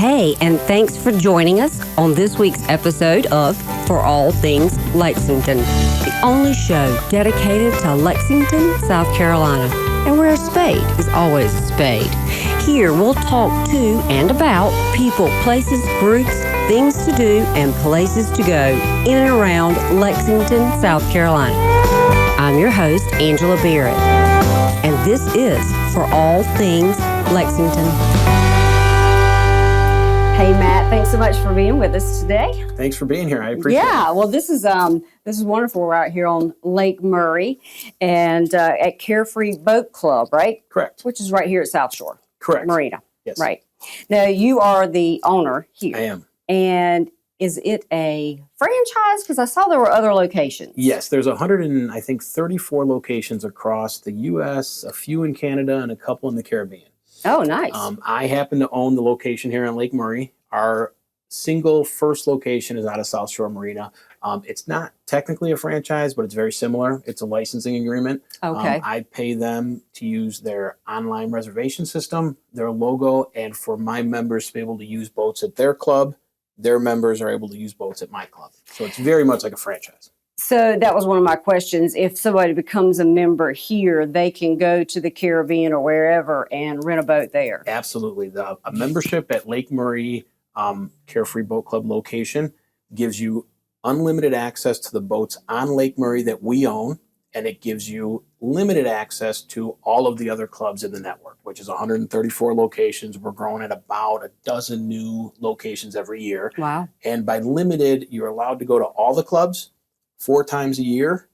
Hey, and thanks for joining us on this week's episode of For All Things Lexington, the only show dedicated to Lexington, South Carolina, and where a spade is always a spade. Here we'll talk to and about people, places, groups, things to do, and places to go in and around Lexington, South Carolina. I'm your host, Angela Barrett, and this is For All Things Lexington. Hey, Matt, thanks so much for being with us today. Thanks for being here. I appreciate it. Yeah, well, this is wonderful. We're out here on Lake Murray and at Carefree Boat Club, right? Correct. Which is right here at South Shore. Correct. Marina. Yes. Right. Now, you are the owner here. I am. And is it a franchise? Because I saw there were other locations. Yes, there's 34 locations across the U.S., a few in Canada, and a couple in the Caribbean. Oh, nice. I happen to own the location here on Lake Murray. Our single first location is out of South Shore Marina. It's not technically a franchise, but it's very similar. It's a licensing agreement. Okay. I pay them to use their online reservation system, their logo, and for my members to be able to use boats at their club, their members are able to use boats at my club. So it's very much like a franchise. So that was one of my questions. If somebody becomes a member here, they can go to the Caribbean or wherever and rent a boat there. Absolutely. A membership at Lake Murray Carefree Boat Club location gives you unlimited access to the boats on Lake Murray that we own, and it gives you limited access to all of the other clubs in the network, which is 134 locations. We're growing at about a dozen new locations every year. Wow. And by limited, you're allowed to go to all the clubs 4 times a year,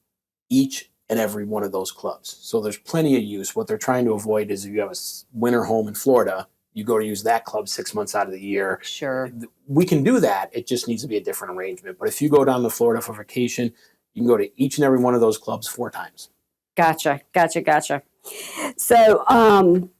each and every one of those clubs. So there's plenty of use. What they're trying to avoid is if you have a winter home in Florida, you go to use that club 6 months out of the year. Sure. We can do that. It just needs to be a different arrangement. But if you go down to Florida for vacation, you can go to each and every one of those clubs 4 times. Gotcha. So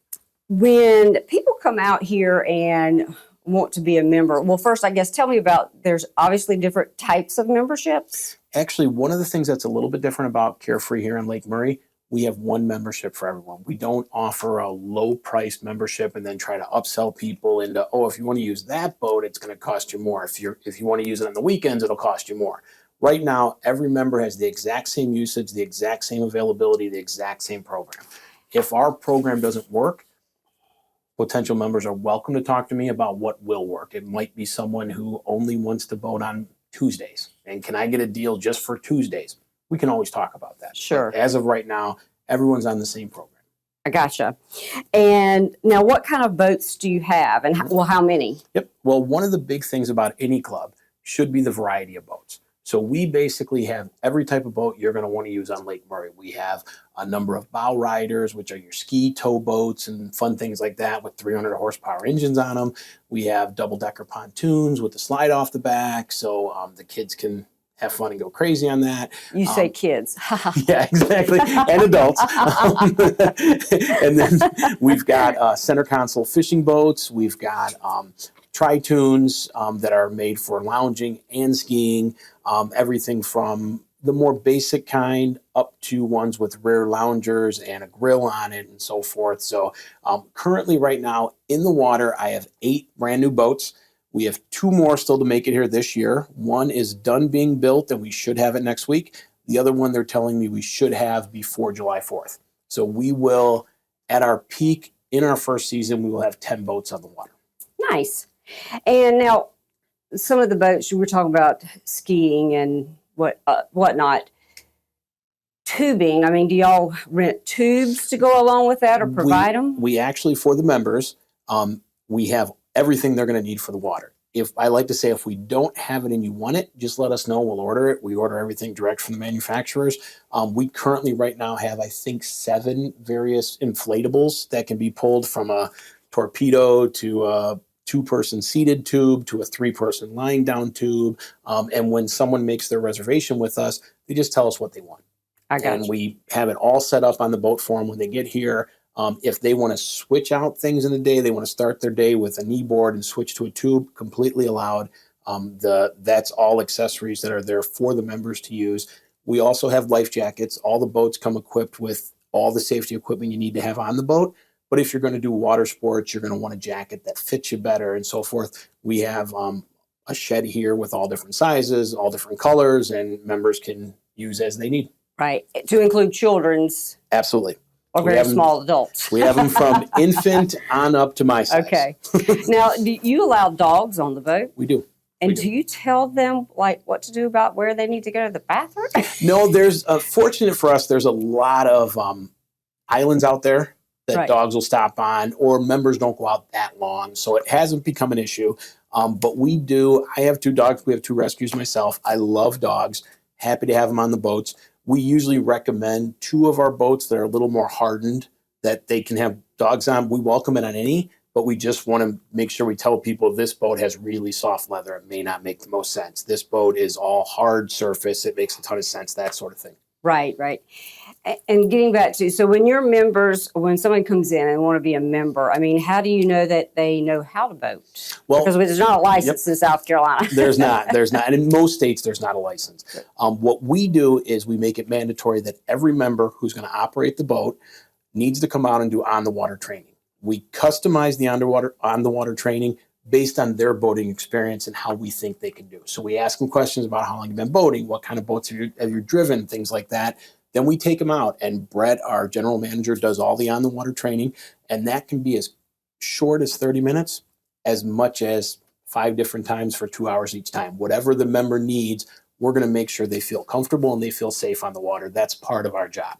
when people come out here and want to be a member, well, first, I guess, tell me about, there's obviously different types of memberships. Actually, one of the things that's a little bit different about Carefree here in Lake Murray, we have one membership for everyone. We don't offer a low-priced membership and then try to upsell people into, if you want to use that boat, it's going to cost you more. If you want to use it on the weekends, it'll cost you more. Right now, every member has the exact same usage, the exact same availability, the exact same program. If our program doesn't work, potential members are welcome to talk to me about what will work. It might be someone who only wants to boat on Tuesdays. And can I get a deal just for Tuesdays? We can always talk about that. Sure. But as of right now, everyone's on the same program. I gotcha. And now what kind of boats do you have? And how many? Yep. Well, one of the big things about any club should be the variety of boats. So we basically have every type of boat you're going to want to use on Lake Murray. We have a number of bow riders, which are your ski tow boats and fun things like that with 300 horsepower engines on them. We have double-decker pontoons with the slide off the back, so the kids can have fun and go crazy on that. You say kids. Yeah, exactly. And adults. And then we've got center console fishing boats. We've got tri-tunes that are made for lounging and skiing. Everything from the more basic kind up to ones with rear loungers and a grill on it and so forth. So currently right now in the water, I have 8 brand new boats. We have 2 more still to make it here this year. One is done being built and we should have it next week. The other one they're telling me we should have before July 4th. So we will, at our peak in our first season, we will have 10 boats on the water. Nice. And now some of the boats, you were talking about skiing and whatnot. Tubing, I mean, do y'all rent tubes to go along with that or provide them? We actually, for the members, we have everything they're going to need for the water. If I like to say, if we don't have it and you want it, just let us know. We'll order it. We order everything direct from the manufacturers. We currently right now have, I think, 7 various inflatables that can be pulled from a torpedo to a 2-person seated tube to a 3-person lying down tube. And when someone makes their reservation with us, they just tell us what they want. And we have it all set up on the boat for them when they get here. If they want to switch out things in the day, they want to start their day with a knee board and switch to a tube, completely allowed. That's all accessories that are there for the members to use. We also have life jackets. All the boats come equipped with all the safety equipment you need to have on the boat. But if you're going to do water sports, you're going to want a jacket that fits you better and so forth. We have a shed here with all different sizes, all different colors, and members can use as they need. Right. To include children's. Absolutely. Or very small adults. We have them from infant on up to my size. Okay. Now, do you allow dogs on the boat? We do. And do you tell them like what to do about where they need to go to the bathroom? No, there's fortunate for us, there's a lot of islands out there that dogs will stop on, or members don't go out that long. So it hasn't become an issue. But we do. I have 2 dogs. We have 2 rescues myself. I love dogs. Happy to have them on the boats. We usually recommend 2 of our boats that are a little more hardened that they can have dogs on. We welcome it on any, but we just want to make sure we tell people this boat has really soft leather. It may not make the most sense. This boat is all hard surface. It makes a ton of sense, that sort of thing. Right, right. And getting back to, so when your members, when someone comes in and want to be a member, I mean, how do you know that they know how to boat? Well, because there's not a license in South Carolina. There's not. And in most states, there's not a license. What we do is we make it mandatory that every member who's going to operate the boat needs to come out and do on-the-water training. We customize the on-the-water training based on their boating experience and how we think they can do. So we ask them questions about how long you've been boating, what kind of boats have you driven, things like that. Then we take them out, and Brett, our general manager, does all the on-the-water training, and that can be as short as 30 minutes, as much as 5 different times for 2 hours each time. Whatever the member needs, we're going to make sure they feel comfortable and they feel safe on the water. That's part of our job.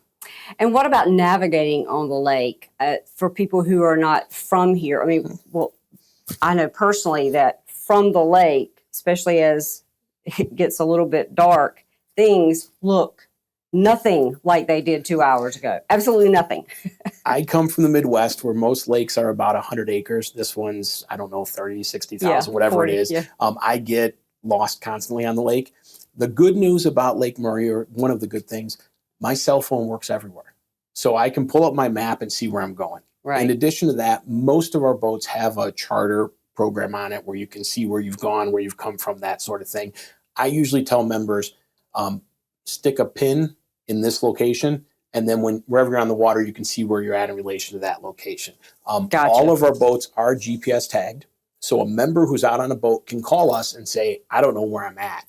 And what about navigating on the lake for people who are not from here? I mean, well, I know personally that from the lake, especially as it gets a little bit dark, things look nothing like they did 2 hours ago. Absolutely nothing. I come from the Midwest where most lakes are about 100 acres. This one's, I don't know, 30, 60,000, whatever 40, it is. Yeah. I get lost constantly on the lake. The good news about Lake Murray, or one of the good things, my cell phone works everywhere. So I can pull up my map and see where I'm going. Right. In addition to that, most of our boats have a charter program on it where you can see where you've gone, where you've come from, that sort of thing. I usually tell members, stick a pin in this location, and then wherever you're on the water, you can see where you're at in relation to that location. Gotcha. All of our boats are GPS tagged. So a member who's out on a boat can call us and say, I don't know where I'm at.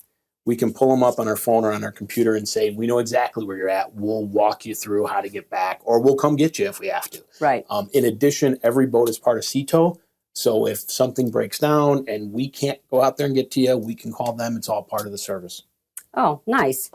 We can pull them up on our phone or on our computer and say, we know exactly where you're at. We'll walk you through how to get back, or we'll come get you if we have to. Right. In addition, every boat is part of CTO. So if something breaks down and we can't go out there and get to you, we can call them. It's all part of the service. Oh, nice.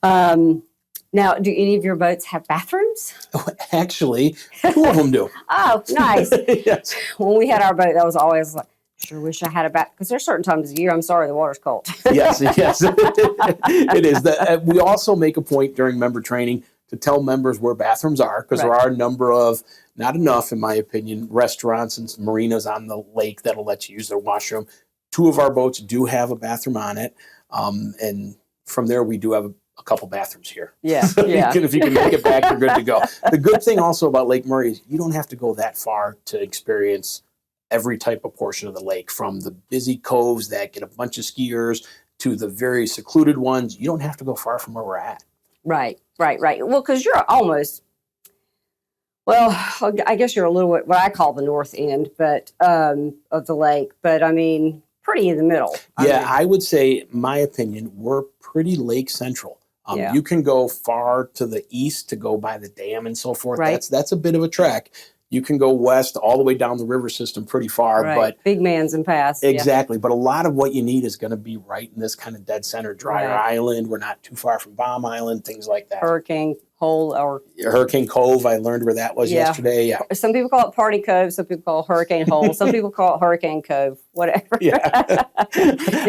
Now, do any of your boats have bathrooms? Actually, 2 of them do. Oh, nice. Yes. When we had our boat, that was always like, sure wish I had a bath, because there's certain times of the year, I'm sorry, the water's cold. Yes. It is. We also make a point during member training to tell members where bathrooms are, because there are a number of, not enough in my opinion, restaurants and marinas on the lake that'll let you use their washroom. 2 of our boats do have a bathroom on it. And from there, we do have a couple bathrooms here. Yeah, If you can make it back, you're good to go. The good thing also about Lake Murray is you don't have to go that far to experience every type of portion of the lake, from the busy coves that get a bunch of skiers to the very secluded ones. You don't have to go far from where we're at. Right. Well, because you're almost, well, I guess you're a little bit what I call the north end, but of the lake. But I mean, pretty in the middle. I would say, my opinion, we're pretty lake central. You can go far to the east to go by the dam and so forth. Right. That's a bit of a trek. You can go west all the way down the river system pretty far. Right. But Big Man's and Pass. Exactly. Yeah. But a lot of what you need is going to be right in this kind of dead center. Dryer Island. We're not too far from Bomb Island, things like that. Hurricane Cove. I learned where that was yesterday. Yeah. Some people call it Party Cove. Some people call it Hurricane Hole. Some people call it Hurricane Cove. Whatever. Yeah.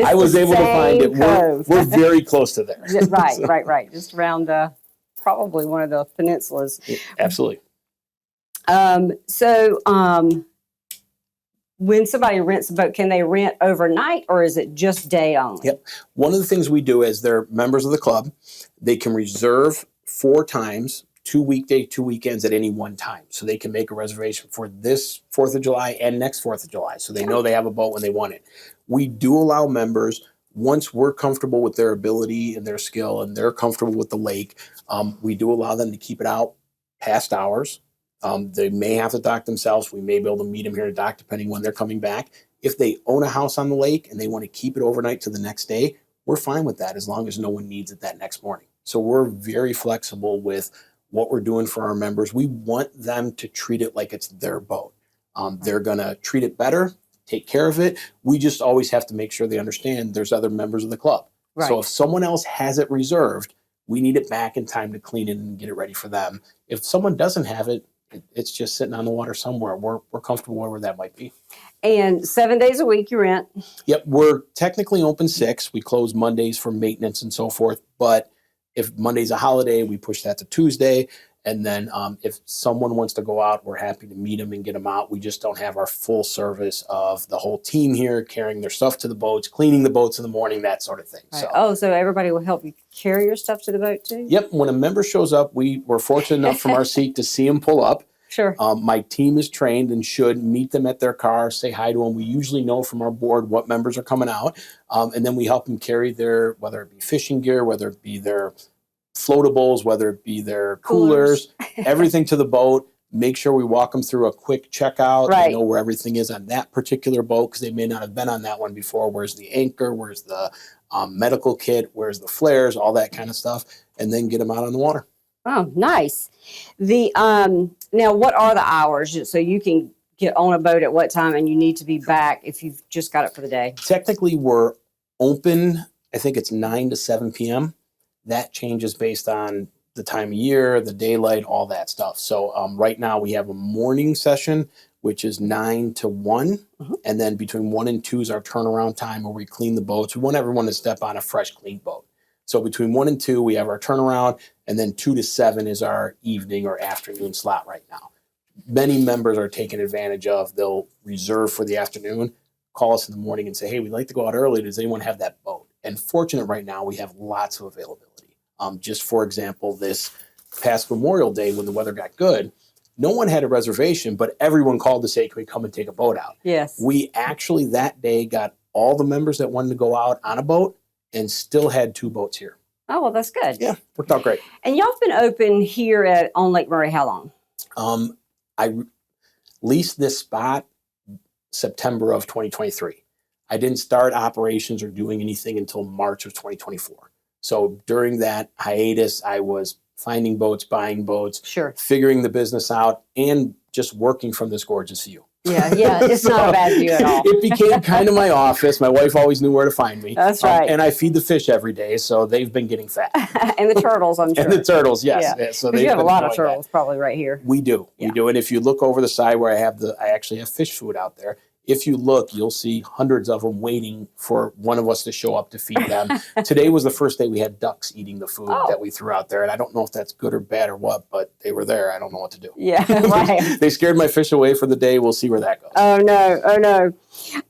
I was able to find it. We're very close to there. Right. Just around probably one of the peninsulas. Yeah, absolutely. When somebody rents a boat, can they rent overnight, or is it just day only? Yep. One of the things we do is they're members of the club. They can reserve 4 times, 2 weekdays, 2 weekends at any one time. So they can make a reservation for this 4th of July and next 4th of July. So they know they have a boat when they want it. We do allow members, once we're comfortable with their ability and their skill and they're comfortable with the lake, we do allow them to keep it out past hours. They may have to dock themselves. We may be able to meet them here to dock depending when they're coming back. If they own a house on the lake and they want to keep it overnight to the next day, we're fine with that as long as no one needs it that next morning. So we're very flexible with what we're doing for our members. We want them to treat it like it's their boat. They're going to treat it better, take care of it. We just always have to make sure they understand there's other members of the club. Right. So if someone else has it reserved, we need it back in time to clean it and get it ready for them. If someone doesn't have it, it's just sitting on the water somewhere. We're comfortable wherever that might be. And 7 days a week you rent? Yep. We're technically open 6. We close Mondays for maintenance and so forth. But if Monday's a holiday, we push that to Tuesday. And then if someone wants to go out, we're happy to meet them and get them out. We just don't have our full service of the whole team here carrying their stuff to the boats, cleaning the boats in the morning, that sort of thing. Right. So everybody will help you carry your stuff to the boat too? Yep. When a member shows up, we're fortunate enough from our seat to see them pull up. Sure. My team is trained and should meet them at their car, say hi to them. We usually know from our board what members are coming out. And then we help them carry their, whether it be fishing gear, whether it be their floatables, whether it be their coolers, everything to the boat. Make sure we walk them through a quick checkout. Right. They know where everything is on that particular boat because they may not have been on that one before. Where's the anchor? Where's the medical kit? Where's the flares? All that kind of stuff. And then get them out on the water. Oh, nice. The now, what are the hours? So you can get on a boat at what time and you need to be back if you've just got it for the day? Technically, we're open. I think it's 9 to 7 p.m. That changes based on the time of year, the daylight, all that stuff. So right now we have a morning session, which is 9 to 1. Mm-hmm. And then between 1 and 2 is our turnaround time where we clean the boats. We want everyone to step on a fresh, clean boat. So between 1 and 2, we have our turnaround. And then 2 to 7 is our evening or afternoon slot right now. Many members are taking advantage of. They'll reserve for the afternoon, call us in the morning and say, hey, we'd like to go out early. Does anyone have that boat? And fortunate right now, we have lots of availability. Just for example, this past Memorial Day when the weather got good, no one had a reservation, but everyone called to say, can we come and take a boat out? Yes. We actually that day got all the members that wanted to go out on a boat and still had 2 boats here. Oh, well, that's good. Yeah, worked out great. And y'all have been open here on Lake Murray how long? I leased this spot September of 2023. I didn't start operations or doing anything until March of 2024. So during that hiatus, I was finding boats, buying boats, sure, figuring the business out, and just working from this gorgeous view. Yeah, it's so, not a bad view at all. It became kind of my office. My wife always knew where to find me. That's right. And I feed the fish every day, so they've been getting fat. And the turtles, I'm sure. And the turtles, yes. Yeah. So you have a lot of turtles probably right here. We do. Yeah. We do. And if you look over the side where I actually have fish food out there. If you look, you'll see hundreds of them waiting for one of us to show up to feed them. Today was the first day we had ducks eating the food that we threw out there. And I don't know if that's good or bad or what, but they were there. I don't know what to do. Yeah, right. They scared my fish away for the day. We'll see where that goes. Oh,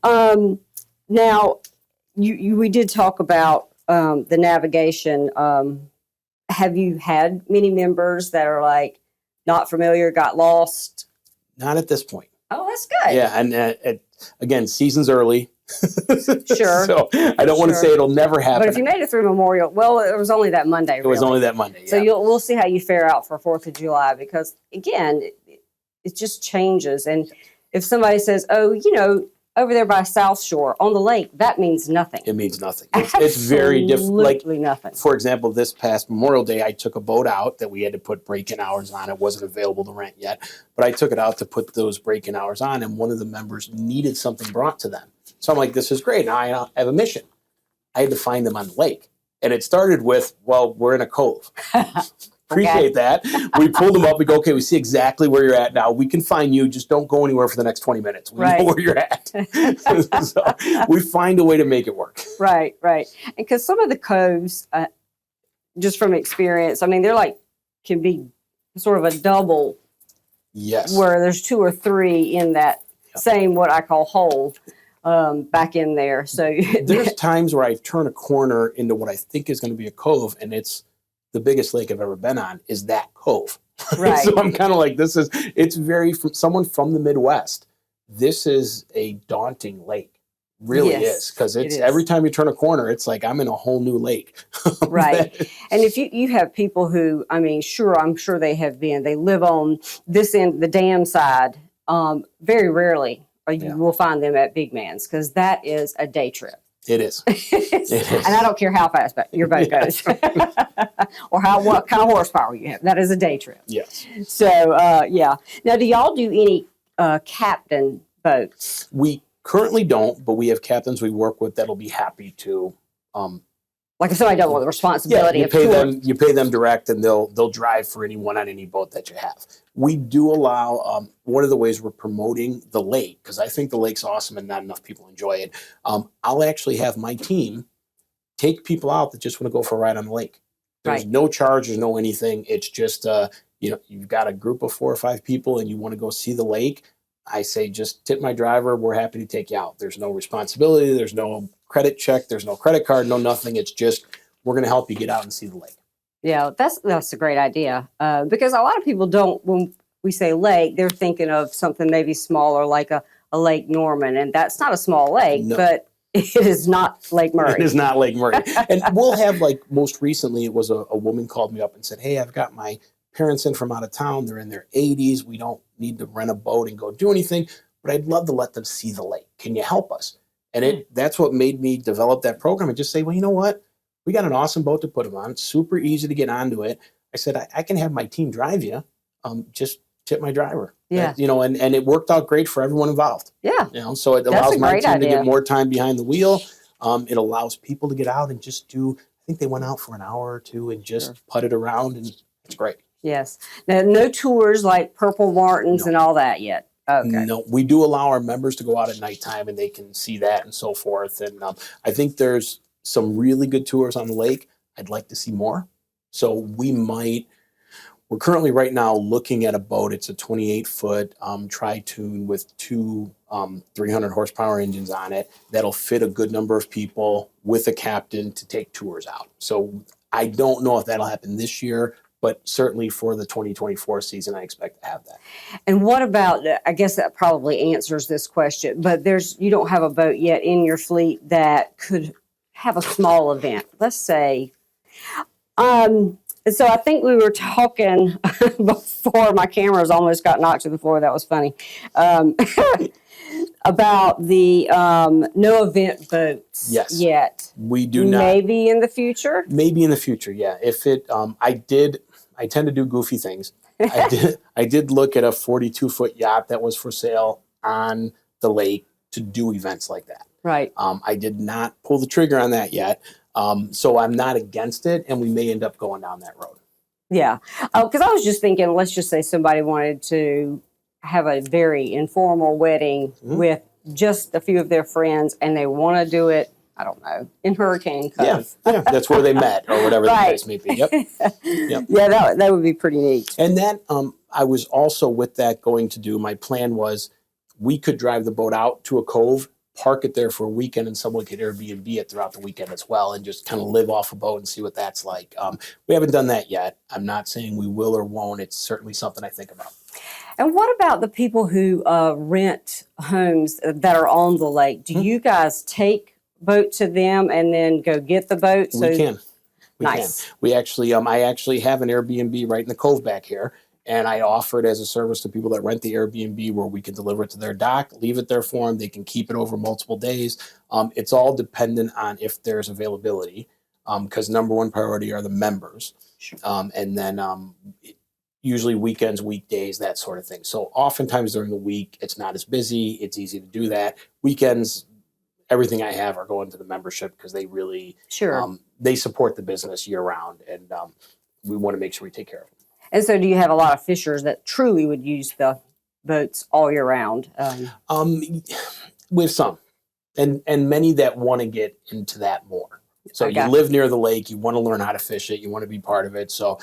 no. Now, we did talk about the navigation. Have you had many members that are like not familiar, got lost? Not at this point. Oh, that's good. Yeah, and again, season's early. Sure. So I don't want to say it'll never happen. But if you made it through Memorial, well, it was only that Monday. It was only that Monday. Yeah. So we'll see how you fare out for 4th of July because, again, it just changes. And if somebody says, oh, over there by South Shore on the lake, that means nothing. It means nothing. It's very different. Absolutely nothing. For example, this past Memorial Day, I took a boat out that we had to put break-in hours on. It wasn't available to rent yet, but I took it out to put those break-in hours on, and one of the members needed something brought to them. So I'm like, this is great. Now I have a mission. I had to find them on the lake. And it started with, well, we're in a cove. Appreciate that. We pulled them up. We go, okay, we see exactly where you're at now. We can find you. Just don't go anywhere for the next 20 minutes. We know where you're at. So we find a way to make it work. Right. And because some of the coves, just from experience, I mean, they're can be sort of a double. Yes. Where there's 2 or 3 in that same, what I call hole, back in there. So there's times where I turn a corner into what I think is going to be a cove, and it's the biggest lake I've ever been on is that cove. Right. So I'm kind of like, it's very, from someone from the Midwest, this is a daunting lake. really Yes, is, because it it's is. every time you turn a corner, it's like I'm in a whole new lake. Right. And if you have people who, I mean, sure, I'm sure they have been, they live on this end, the dam side, very rarely you will find them at Big Man's, because that is a day trip. It is. It is. And I don't care how fast your boat goes or what kind of horsepower you have. That is a day trip. Yes. So, yeah. Now, do y'all do any captain boats? We currently don't, but we have captains we work with that'll be happy to. Like if somebody doesn't want the responsibility you pay of them. You pay them direct, and they'll drive for anyone on any boat that you have. We do allow one of the ways we're promoting the lake, because I think the lake's awesome and not enough people enjoy it. I'll actually have my team take people out that just want to go for a ride on the lake. There's no charge, there's no anything. It's just you've got a group of 4 or 5 people and you want to go see the lake. I say, just tip my driver. We're happy to take you out. There's no responsibility. There's no credit check. There's no credit card, no nothing. It's just, we're going to help you get out and see the lake. Yeah, that's a great idea. Because a lot of people don't, when we say lake, they're thinking of something maybe smaller like a Lake Norman. And that's not a small lake, but it is not Lake Murray. It is not Lake Murray. And we'll have, like, most recently, it was a woman called me up and said, hey, I've got my parents in from out of town. They're in their 80s. We don't need to rent a boat and go do anything, but I'd love to let them see the lake. Can you help us? And that's what made me develop that program and just say, well, you know what? We got an awesome boat to put them on. It's super easy to get onto it. I said, I can have my team drive you. Just tip my driver. Yeah. And it worked out great for everyone involved. Yeah. So it allows my team to get more time behind the wheel. It allows people to get out and just I think they went out for an hour or two and just putted around, and it's great. Yes. Now, no tours like Purple Martins and all that yet. Okay. No, we do allow our members to go out at nighttime and they can see that and so forth. And I think there's some really good tours on the lake. I'd like to see more. So we're currently right now looking at a boat. It's a 28-foot tri-tune with 2 300 horsepower engines on it that'll fit a good number of people with a captain to take tours out. So I don't know if that'll happen this year, but certainly for the 2024 season, I expect to have that. And what about, I guess that probably answers this question, but you don't have a boat yet in your fleet that could have a small event. Let's say, so I think we were talking before my cameras almost got knocked to the floor. That was funny. About the no event boats yet. We do not. Maybe in the future? Maybe in the future, yeah. If it, I tend to do goofy things. I did look at a 42-foot yacht that was for sale on the lake to do events like that. Right. I did not pull the trigger on that yet. So I'm not against it, and we may end up going down that road. Yeah. Because I was just thinking, let's just say somebody wanted to have a very informal wedding with just a few of their friends, and they want to do it, I don't know, in Hurricane Cove. Yeah, that's where they met, or whatever the case may be. Yep. Yeah, that would be pretty neat. And that, I was also with that going to do, my plan was we could drive the boat out to a cove, park it there for a weekend, and someone could Airbnb it throughout the weekend as well, and just kind of live off a boat and see what that's like. We haven't done that yet. I'm not saying we will or won't. It's certainly something I think about. And what about the people who rent homes that are on the lake? Do you guys take boat to them and then go get the boat? We can. Nice. We actually, I actually have an Airbnb right in the cove back here, and I offer it as a service to people that rent the Airbnb, where we can deliver it to their dock, leave it there for them. They can keep it over multiple days. It's all dependent on if there's availability, because number one priority are the members. Sure. And then usually weekends, weekdays, that sort of thing. So oftentimes during the week, it's not as busy. It's easy to do that. Weekends, everything I have are going to the membership, because they really, they support the business year round, and we want to make sure we take care of them. And so do you have a lot of fishers that truly would use the boats all year round? With some, and many that want to get into that more. So you live near the lake, you want to learn how to fish it, you want to be part of it. So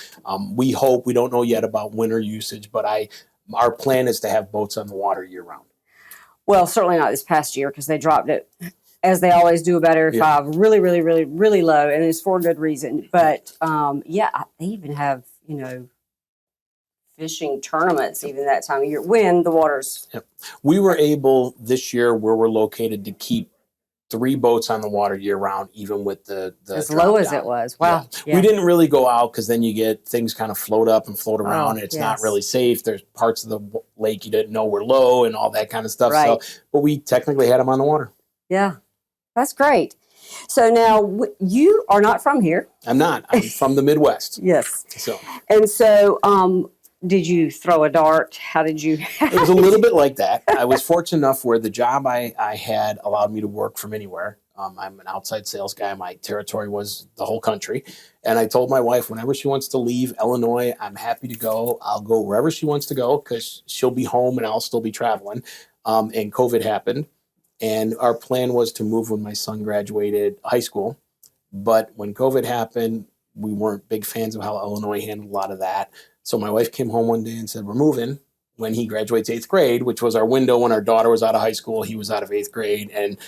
we don't know yet about winter usage, but our plan is to have boats on the water year round. Well, certainly not this past year, because they dropped it, as they always do, about Area 5, really, really, really, really low, and it's for good reason. But they even have, fishing tournaments even that time of year when the water's. We were able this year, where we're located, to keep 3 boats on the water year round, even with the as drop low as down. it was. Wow. Yeah. Yeah. We didn't really go out because then you get things kind of float up and float around. Oh, And it's yes. not really safe. There's parts of the lake you didn't know were low and all that kind of stuff. Right. So, but we technically had them on the water. Yeah, that's great. So now you are not from here. I'm not. I'm from the Midwest. Yes. So, And so did you throw a dart? How did you? it was a little bit like that. I was fortunate enough where the job I had allowed me to work from anywhere. I'm an outside sales guy. My territory was the whole country. And I told my wife, whenever she wants to leave Illinois, I'm happy to go. I'll go wherever she wants to go because she'll be home and I'll still be traveling. And COVID happened. And our plan was to move when my son graduated high school. But when COVID happened, we weren't big fans of how Illinois handled a lot of that. So my wife came home one day and said, we're moving when he graduates 8th grade, which was our window when our daughter was out of high school. He was out of 8th grade. And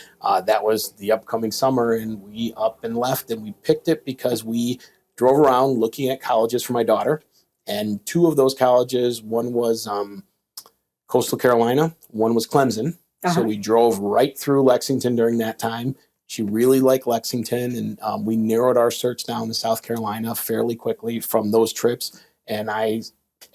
that was the upcoming summer. And we up and left. And we picked it because we drove around looking at colleges for my daughter. And 2 of those colleges, one was Coastal Carolina, one was Clemson. So we drove right through Lexington during that time. She really liked Lexington, and we narrowed our search down to South Carolina fairly quickly from those trips. And I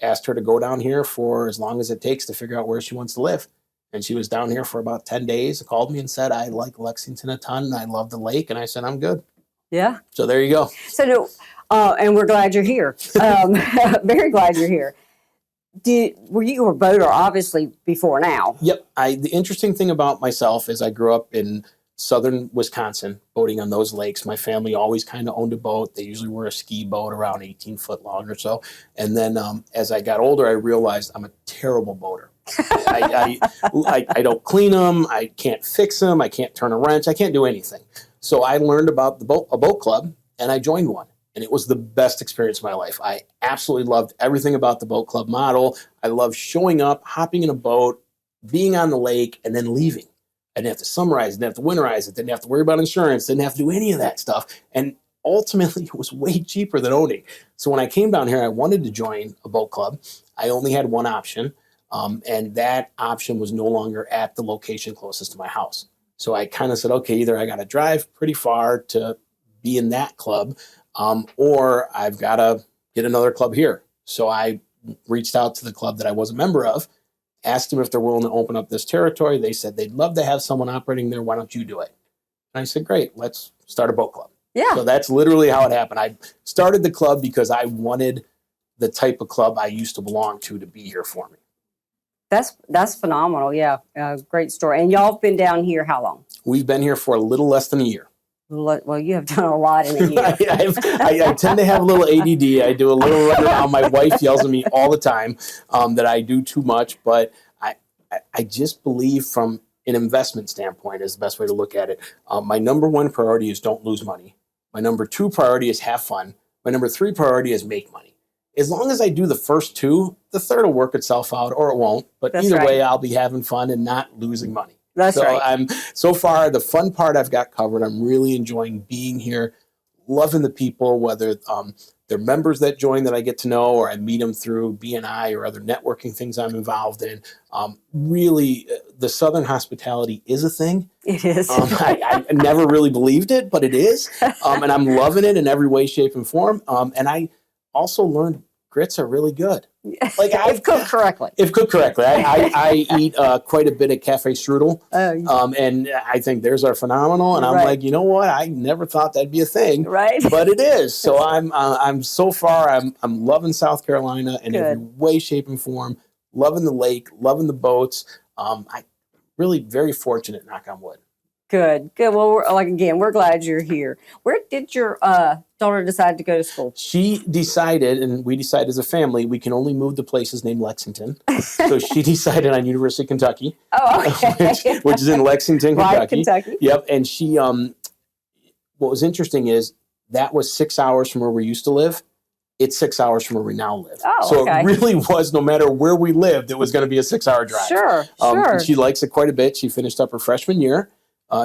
asked her to go down here for as long as it takes to figure out where she wants to live. And she was down here for about 10 days, called me and said, I like Lexington a ton, and I love the lake. And I said, I'm good. Yeah. So there you go. So, and we're glad you're here. Very glad you're here. Were you a boater, obviously, before now? Yep. The interesting thing about myself is I grew up in southern Wisconsin, boating on those lakes. My family always kind of owned a boat. They usually were a ski boat around 18 foot long or so. And then as I got older, I realized I'm a terrible boater. I don't clean them. I can't fix them. I can't turn a wrench. I can't do anything. So I learned about a boat club, and I joined one. And it was the best experience of my life. I absolutely loved everything about the boat club model. I loved showing up, hopping in a boat, being on the lake, and then leaving. I didn't have to summarize, didn't have to winterize it, didn't have to worry about insurance, didn't have to do any of that stuff. And ultimately, it was way cheaper than owning. So when I came down here, I wanted to join a boat club. I only had one option, and that option was no longer at the location closest to my house. So I kind of said, okay, either I got to drive pretty far to be in that club, or I've got to get another club here. So I reached out to the club that I was a member of, asked them if they're willing to open up this territory. They said they'd love to have someone operating there. Why don't you do it? And I said, great, let's start a boat club. Yeah. So that's literally how it happened. I started the club because I wanted the type of club I used to belong to be here for me. That's phenomenal. Yeah. Great story. And y'all have been down here how long? We've been here for a little less than a year. Well, you have done a lot in a year. I tend to have a little ADD. I do a little run around. My wife yells at me all the time that I do too much. But I just believe from an investment standpoint is the best way to look at it. My number 1 priority is don't lose money. My number 2 priority is have fun. My number 3 priority is make money. As long as I do the first 2, the third will work itself out or it won't. But That's either right. way, I'll be having fun and not losing money. That's so right. So far, the fun part I've got covered. I'm really enjoying being here, loving the people, whether they're members that join that I get to know or I meet them through BNI or other networking things I'm involved in. Really, the Southern hospitality is a thing. It is. I never really believed it, but it is. And I'm loving it in every way, shape, and form. And I also learned grits are really good. Like if cooked correctly. If cooked correctly. I eat quite a bit of cafe strudel. And I think theirs are phenomenal. And I'm like, you know what? I never thought that'd be a thing. Right. But it is. So I'm so far, I'm loving South Carolina in every way, shape, and form. Loving the lake, loving the boats. I really very fortunate, knock on wood. Good. Well, we're glad you're here. Where did your daughter decide to go to school? She decided, and we decided as a family, we can only move to places named Lexington. So she decided on University of Kentucky, which is in Lexington, Kentucky. Right, Kentucky. Yep. And she, what was interesting is that was 6 hours from where we used to live. It's 6 hours from where we now live. So it really was, no matter where we lived, it was going to be a 6 hour drive. Sure. And she likes it quite a bit. She finished up her freshman year.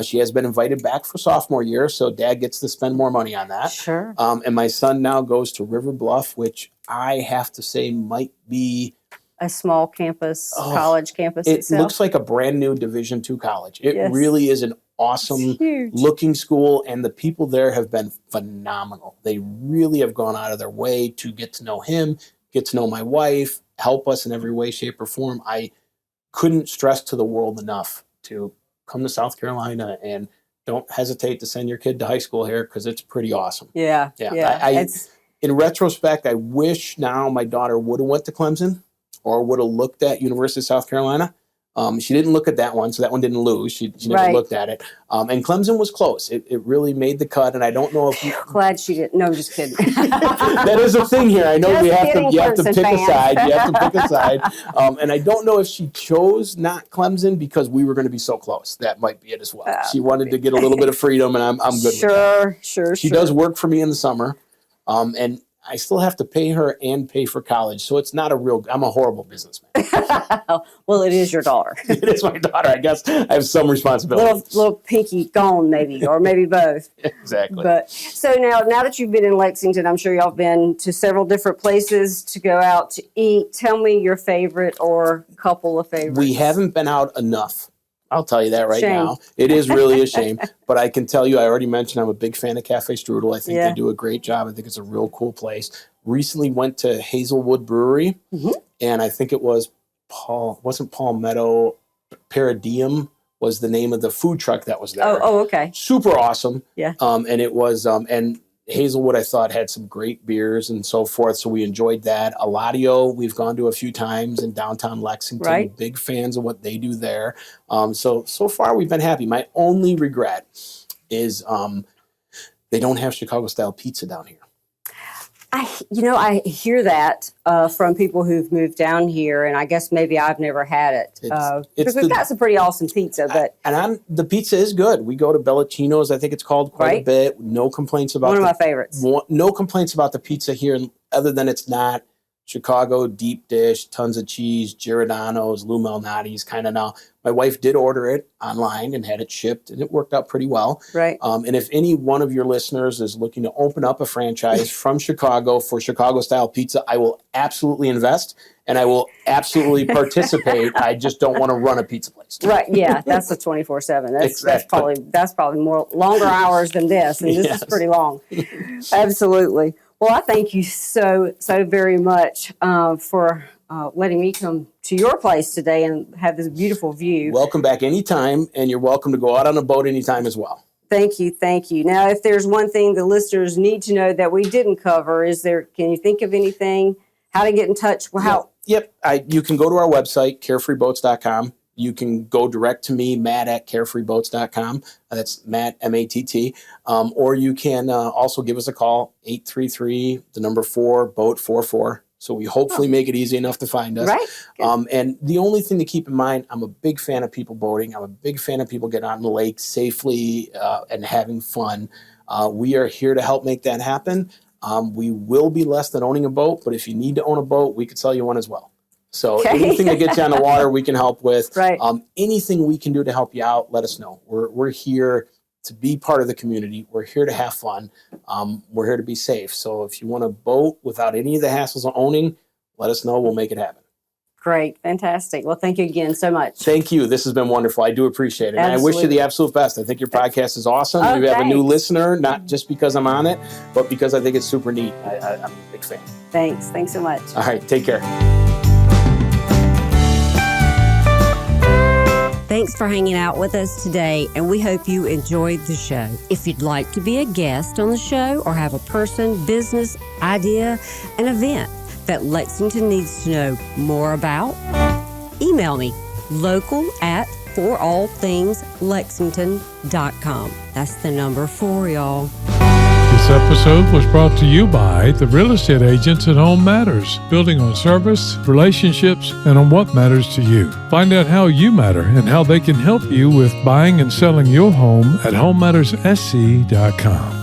She has been invited back for sophomore year, so Dad gets to spend more money on that. Sure. And my son now goes to River Bluff, which I have to say might be a small campus, college campus. It looks like a brand new Division II college. It really is an awesome looking school, and the people there have been phenomenal. They really have gone out of their way to get to know him, get to know my wife, help us in every way, shape, or form. I couldn't stress to the world enough to come to South Carolina, and don't hesitate to send your kid to high school here because it's pretty awesome. Yeah. In retrospect, I wish now my daughter would have went to Clemson or would have looked at University of South Carolina. She didn't look at that one, so that one didn't lose. She never looked at it. And Clemson was close. It really made the cut, and I don't know if glad she didn't. No, I'm just kidding. That is a thing here. I know you have to pick a side. You have to pick a side. And I don't know if she chose not Clemson because we were going to be so close. That might be it as well. She wanted to get a little bit of freedom, and I'm good with that. Sure. She does work for me in the summer, and I still have to pay her and pay for college. So it's not I'm a horrible businessman. Well, it is your daughter. It is my daughter. I guess I have some responsibility. Little pinky gone maybe, or maybe both. Exactly. But so now that you've been in Lexington, I'm sure y'all been to several different places to go out to eat. Tell me your favorite or a couple of favorites. We haven't been out enough. I'll tell you that now. It is really a shame. But I can tell you, I already mentioned I'm a big fan of Cafe Strudel. I think they do a great job. I think it's a real cool place. Recently went to Hazelwood Brewery, and I think it was wasn't Palmetto, Paradigm was the name of the food truck that was there. Oh, okay. Super awesome. Yeah. And it was, and Hazelwood, I thought, had some great beers and so forth, so we enjoyed that. Eladio, we've gone to a few times in downtown Lexington. Right. Big fans of what they do there. So far, we've been happy. My only regret is they don't have Chicago-style pizza down here. I hear that from people who've moved down here, and I guess maybe I've never had it. Because we've got some pretty awesome pizza. The pizza is good. We go to Bellacino's, I think it's called, quite a bit. No complaints about one of my favorites. No complaints about the pizza here, other than it's not Chicago deep dish, tons of cheese, Giordano's, Lou Malnati's kind of now. My wife did order it online and had it shipped, and it worked out pretty well. Right. And if any one of your listeners is looking to open up a franchise from Chicago for Chicago-style pizza, I will absolutely invest, and I will absolutely participate. I just don't want to run a pizza place. Right, yeah, that's a 24/7. That's probably more longer hours than this, and this is pretty long. Absolutely. Well, I thank you so very much for letting me come to your place today and have this beautiful view. Welcome back anytime, and you're welcome to go out on a boat anytime as well. Thank you. Now, if there's one thing the listeners need to know that we didn't cover, can you think of anything? How to get in touch? Yep. You can go to our website, carefreeboats.com. You can go direct to me, Matt at carefreeboats.com. That's Matt, M-A-T-T. Or you can also give us a call, 833-4-BOAT-44. So we hopefully make it easy enough to find us. Right. And the only thing to keep in mind, I'm a big fan of people boating. I'm a big fan of people getting out on the lake safely and having fun. We are here to help make that happen. We will be less than owning a boat, but if you need to own a boat, we could sell you one as well. So anything that gets you on the water, we can help with. Right. Anything we can do to help you out, let us know. We're here to be part of the community. We're here to have fun. We're here to be safe. So if you want to boat without any of the hassles of owning, let us know. We'll make it happen. Great. Fantastic. Well, thank you again so much. Thank you. This has been wonderful. I do appreciate it. And I wish you the absolute best. I think your podcast is awesome. Oh, we have a new listener, not just because I'm on it, but because I think it's super neat. I'm a big fan. Thanks. Thanks so much. All right. Take care. Thanks for hanging out with us today, and we hope you enjoyed the show. If you'd like to be a guest on the show or have a person, business, idea, an event that Lexington needs to know more about, email me, local@forallthingslexington.com. That's the number 4, y'all. This episode was brought to you by the real estate agents at Home Matters, building on service, relationships, and on what matters to you. Find out how you matter and how they can help you with buying and selling your home at homematterssc.com.